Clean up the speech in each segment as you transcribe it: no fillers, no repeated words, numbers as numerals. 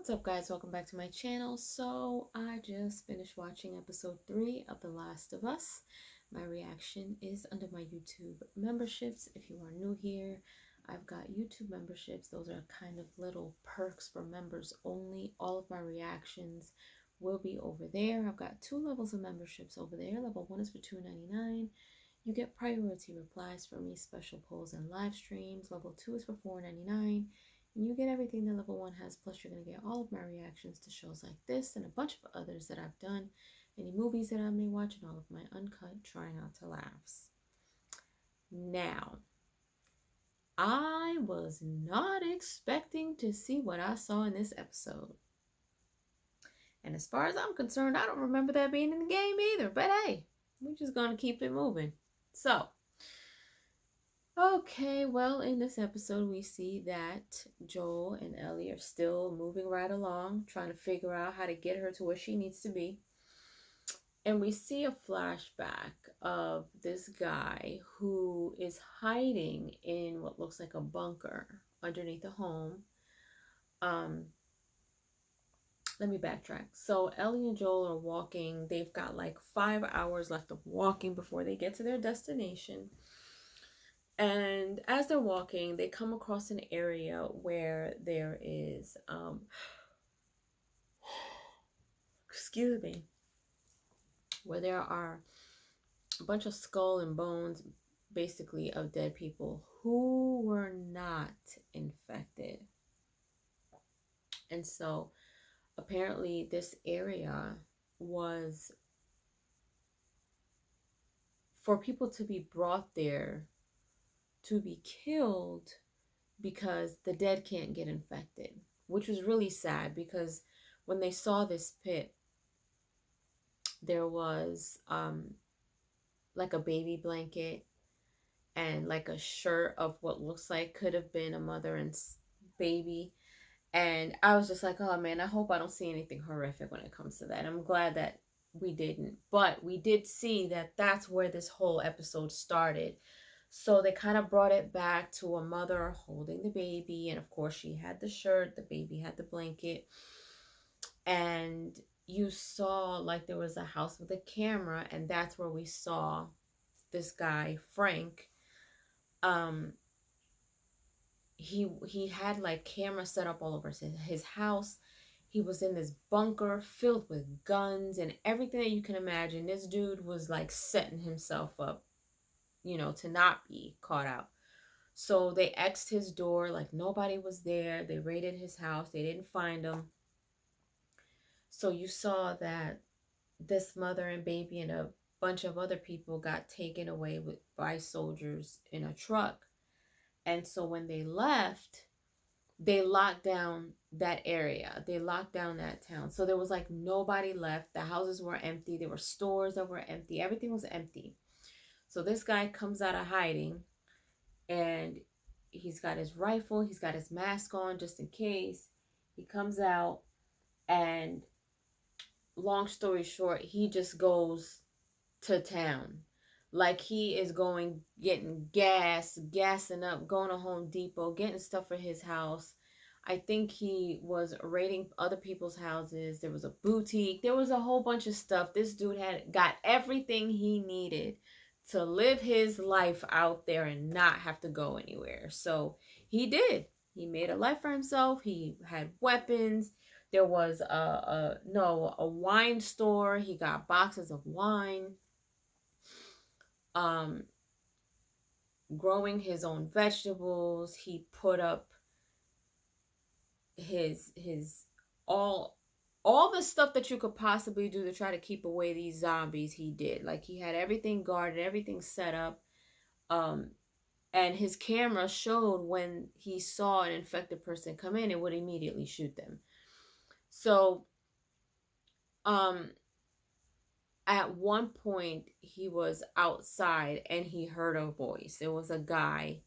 What's up, guys? Welcome back to my channel. So I just finished watching episode 3 of The Last of Us. My reaction is under my YouTube memberships. If you are new here, I've got YouTube memberships. Those are kind of little perks for members only. All of my reactions will be over there. I've got 2 levels of memberships over there. Level 1 is for $2.99. You get priority replies from me, special polls and live streams. Level 2 is for $4.99. And you get everything that level 1 has, plus you're going to get all of my reactions to shows like this and a bunch of others that I've done, any movies that I may watch, and all of my uncut try not to laughs. Now, I was not expecting to see what I saw in this episode. And as far as I'm concerned, I don't remember that being in the game either. But hey, we're just going to keep it moving. So, okay, well, in this episode, we see that Joel and Ellie are still moving right along, trying to figure out how to get her to where she needs to be. And we see a flashback of this guy who is hiding in what looks like a bunker underneath a home. Let me backtrack. So Ellie and Joel are walking. They've got like 5 hours left of walking before they get to their destination. And as they're walking, they come across an area where there is, excuse me, where there are a bunch of skull and bones, basically, of dead people who were not infected. And so, apparently, this area was for people to be brought there to be killed because the dead can't get infected, which was really sad because when they saw this pit, there was like a baby blanket and like a shirt of what looks like could have been a mother and baby. And I was just like, oh man, I hope I don't see anything horrific when it comes to that. I'm glad that we didn't, but we did see that that's where this whole episode started. So they kind of brought it back to a mother holding the baby. And of course, she had the shirt, the baby had the blanket. And you saw like there was a house with a camera. And that's where we saw this guy, Frank. He had like cameras set up all over his house. He was in this bunker filled with guns and everything that you can imagine. This dude was like setting himself up, you know, to not be caught out. So they X'd his door like nobody was there. They raided his house. They didn't find him. So you saw that this mother and baby and a bunch of other people got taken away by soldiers in a truck. And so when they left, they locked down that area. They locked down that town. So there was like nobody left. The houses were empty. There were stores that were empty. Everything was empty. So this guy comes out of hiding and he's got his rifle. He's got his mask on just in case. He comes out and long story short, he just goes to town. Like he is going, getting gassing up, going to Home Depot, getting stuff for his house. I think he was raiding other people's houses. There was a boutique. There was a whole bunch of stuff. This dude had got everything he needed to live his life out there and not have to go anywhere. So he did. He made a life for himself. He had weapons. There was a wine store. He got boxes of wine. Growing his own vegetables. He put up his all the stuff that you could possibly do to try to keep away these zombies. He did. Like he had everything guarded, everything set up. And his camera showed when he saw an infected person come in, it would immediately shoot them. So at one point he was outside and he heard a voice. It was a guy.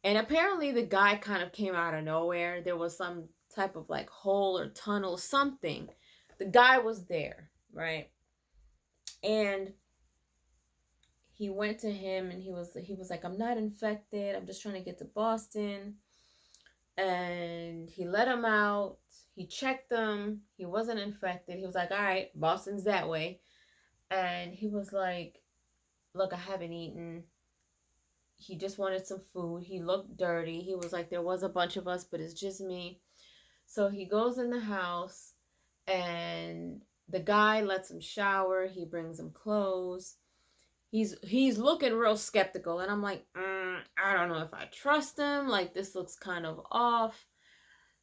And apparently the guy kind of came out of nowhere. There was some type of like hole or tunnel, something. The guy was there, right? And he went to him and he was like, I'm not infected. I'm just trying to get to Boston. And he let him out. He checked him. He wasn't infected. He was like, all right, Boston's that way. And he was like, look, I haven't eaten. He just wanted some food. He looked dirty. He was like, there was a bunch of us, but it's just me. So he goes in the house, and the guy lets him shower. He brings him clothes. He's looking real skeptical, and I'm like, I don't know if I trust him. Like, this looks kind of off.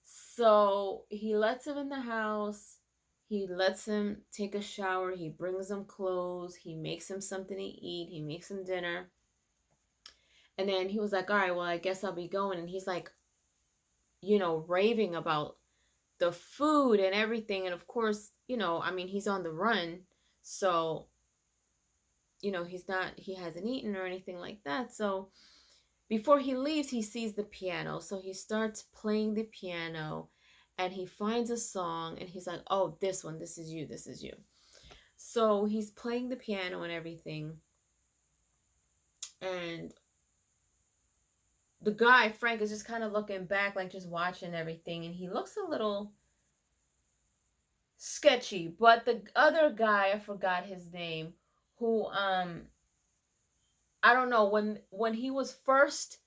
So he lets him in the house. He lets him take a shower. He brings him clothes. He makes him something to eat. He makes him dinner. And then he was like, all right, well, I guess I'll be going. And he's like, raving about the food and everything. And of course, I mean, he's on the run. So, he hasn't eaten or anything like that. So before he leaves, he sees the piano. So he starts playing the piano, and he finds a song, and he's like, oh, this one, this is you, this is you. So he's playing the piano and everything. And the guy, Frank, is just kind of looking back, like just watching everything. And he looks a little sketchy. But the other guy, I forgot his name, who, I don't know, when he was first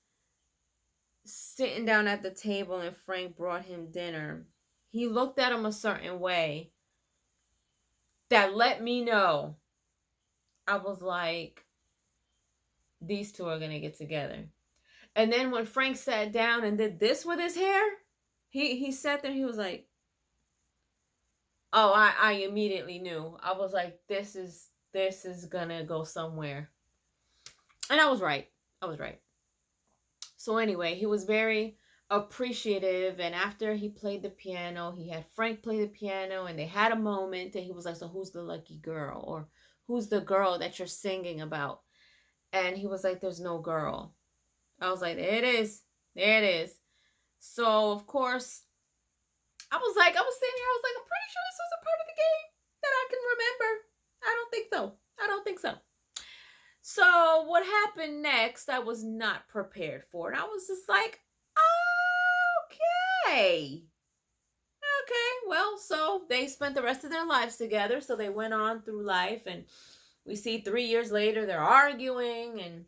sitting down at the table and Frank brought him dinner, he looked at him a certain way that let me know. I was like, these two are going to get together. And then when Frank sat down and did this with his hair, he sat there, he was like, oh, I immediately knew. I was like, this is going to go somewhere. And I was right. So anyway, he was very appreciative, and after he played the piano, he had Frank play the piano, and they had a moment, and he was like, so who's the lucky girl? Or who's the girl that you're singing about? And he was like, there's no girl. I was like, there it is. So of course, I was sitting here, I was like, I'm pretty sure this was a part of the game that I can remember. I don't think so. So what happened next, I was not prepared for. And I was just like, okay, well, so they spent the rest of their lives together. So they went on through life, and we see 3 years later, they're arguing, and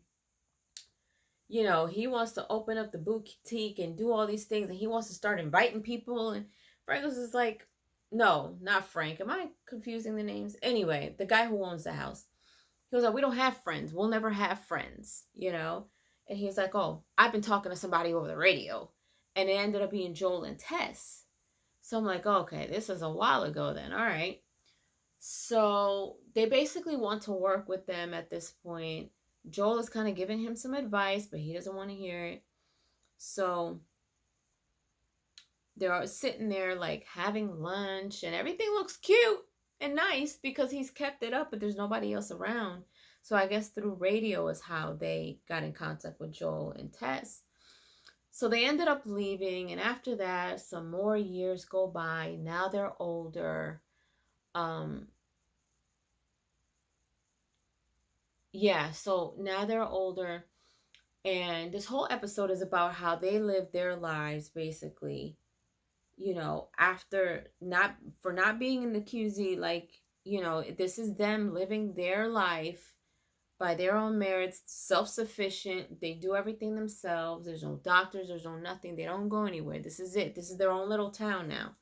he wants to open up the boutique and do all these things, and he wants to start inviting people. And Frank was just like, no, not Frank. Am I confusing the names? Anyway, the guy who owns the house, he was like, we don't have friends. We'll never have friends, And he's like, oh, I've been talking to somebody over the radio. And it ended up being Joel and Tess. So I'm like, okay, this is a while ago then. All right. So they basically want to work with them at this point. Joel is kind of giving him some advice, but he doesn't want to hear it. So they're sitting there like having lunch, and everything looks cute and nice because he's kept it up, but there's nobody else around. So I guess through radio is how they got in contact with Joel and Tess. So they ended up leaving, and after that, some more years go by. Now they're older. So now they're older, and this whole episode is about how they live their lives, basically, after not being in the QZ, like, this is them living their life by their own merits, self-sufficient. They do everything themselves. There's no doctors, there's no nothing. They don't go anywhere. This is it. This is their own little town now.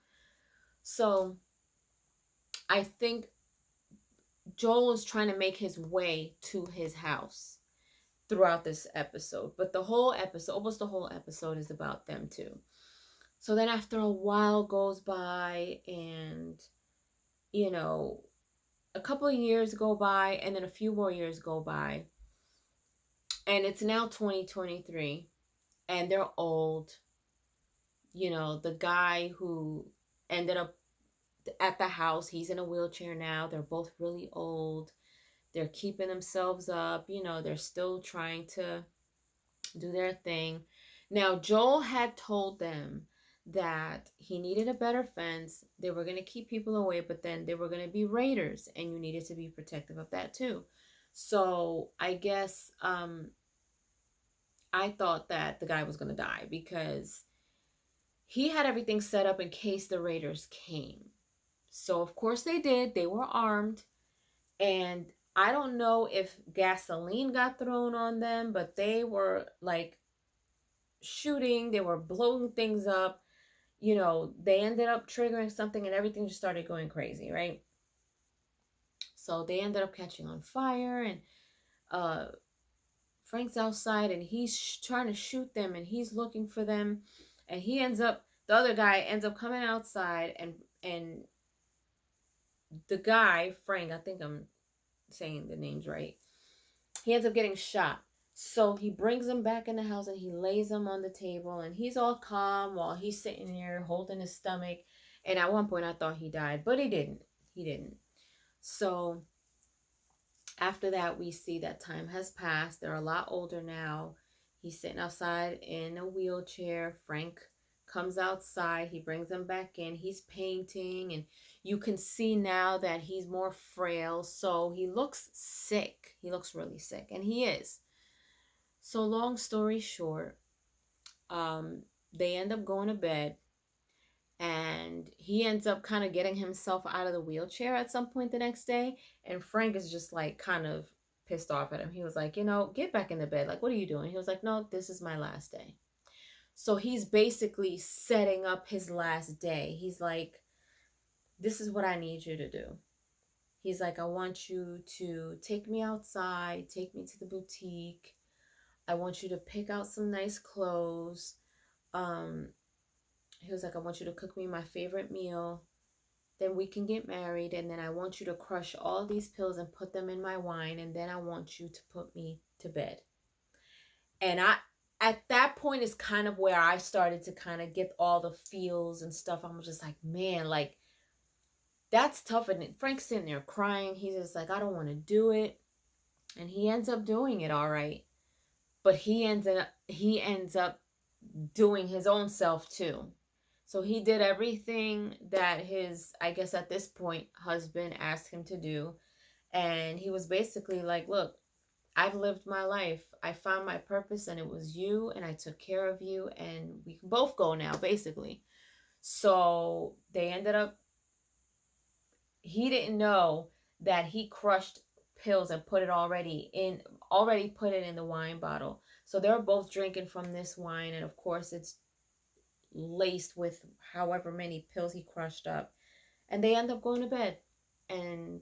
So I think Joel is trying to make his way to his house throughout this episode. But almost the whole episode is about them too. So then after a while goes by, and, a couple of years go by, and then a few more years go by. And it's now 2023, and they're old. The guy who ended up at the house, he's in a wheelchair now. They're both really old. They're keeping themselves up. They're still trying to do their thing. Now, Joel had told them that he needed a better fence. They were going to keep people away, but then there were going to be raiders, and you needed to be protective of that too. So I guess I thought that the guy was going to die, because he had everything set up in case the raiders came. So of course they did. They were armed. And I don't know if gasoline got thrown on them, but they were like shooting, they were blowing things up. You know, they ended up triggering something and everything just started going crazy, right? So they ended up catching on fire, and uh Frank's outside and he's trying to shoot them and he's looking for them, and the other guy ends up coming outside, and the guy, Frank, I think I'm saying the names right, he ends up getting shot. So he brings him back in the house and he lays him on the table and he's all calm while he's sitting there holding his stomach. And at one point I thought he died, but he didn't. He didn't. So after that, we see that time has passed. They're a lot older now. He's sitting outside in a wheelchair. Frank comes outside. He brings him back in. He's painting, and you can see now that he's more frail. So he looks sick. He looks really sick, and he is. So long story short, they end up going to bed, and he ends up kind of getting himself out of the wheelchair at some point the next day. And Frank is just like kind of pissed off at him. He was like, you know, get back in the bed. Like, what are you doing? He was like, no, this is my last day. So he's basically setting up his last day. He's like, this is what I need you to do. He's like, I want you to take me outside, take me to the boutique. I want you to pick out some nice clothes. He was like, I want you to cook me my favorite meal. Then we can get married. And then I want you to crush all these pills and put them in my wine. And then I want you to put me to bed. And at that point is kind of where I started to kind of get all the feels and stuff. I'm just like, man, like, that's tough. And Frank's sitting there crying. He's just like, I don't want to do it. And he ends up doing it all right. But he ends up doing his own self too. So he did everything that his, I guess at this point, husband asked him to do. And he was basically like, look, I've lived my life. I found my purpose and it was you, and I took care of you, and we can both go now, basically. So they ended up, he didn't know that he crushed pills and already put it in the wine bottle. So they're both drinking from this wine, and of course it's laced with however many pills he crushed up, and they end up going to bed. And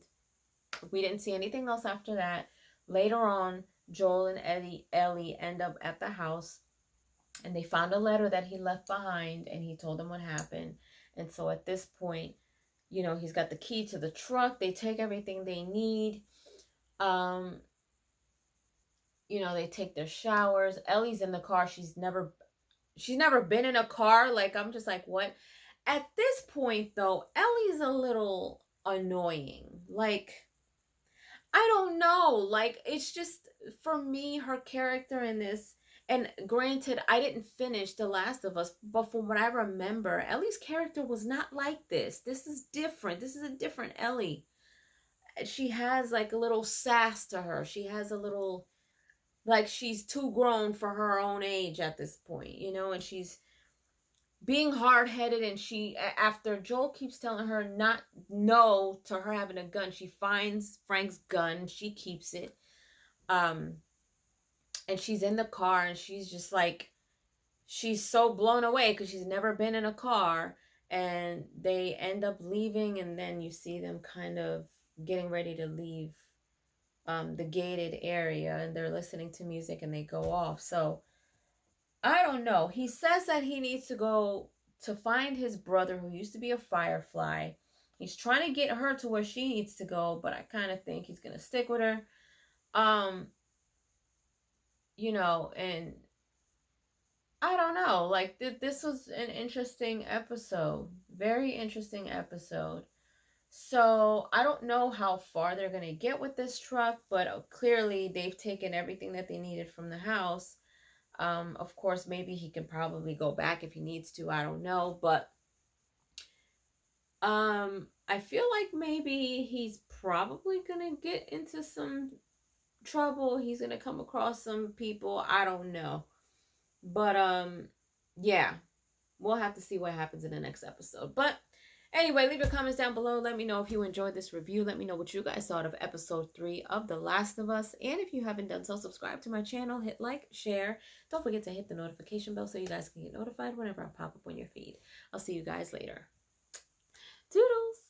we didn't see anything else after that. Later on, Joel and Ellie end up at the house, and they found a letter that he left behind, and he told them what happened. And so at this point, you know, he's got the key to the truck. They take everything they need. You know, they take their showers. Ellie's in the car. She's never been in a car. Like, I'm just like, what? At this point, though, Ellie's a little annoying. Like, I don't know. Like, it's just, for me, her character in this, and granted, I didn't finish The Last of Us, but from what I remember, Ellie's character was not like this. This is different. This is a different Ellie. She has, like, a little sass to her. She has a little, like, she's too grown for her own age at this point, you know, and she's being hard-headed. And she, after Joel keeps telling her not no to her having a gun, she finds Frank's gun, she keeps it, and she's in the car, and she's just like, she's so blown away because she's never been in a car. And they end up leaving, and then you see them kind of getting ready to leave the gated area, and they're listening to music, and they go off. So I don't know. He says that he needs to go to find his brother who used to be a firefly. He's trying to get her to where she needs to go, but I kind of think he's going to stick with her. You know, and I don't know. Like, this was an interesting episode. Very interesting episode. So I don't know how far they're going to get with this truck, but clearly they've taken everything that they needed from the house. Of course, maybe he can probably go back if he needs to. I don't know. But I feel like maybe he's probably going to get into some trouble. He's going to come across some people. I don't know. But yeah. we'll have to see what happens in the next episode. But anyway, leave your comments down below. Let me know if you enjoyed this review. Let me know what you guys thought of episode 3 of The Last of Us. And if you haven't done so, subscribe to my channel, hit like, share. Don't forget to hit the notification bell so you guys can get notified whenever I pop up on your feed. I'll see you guys later. Toodles!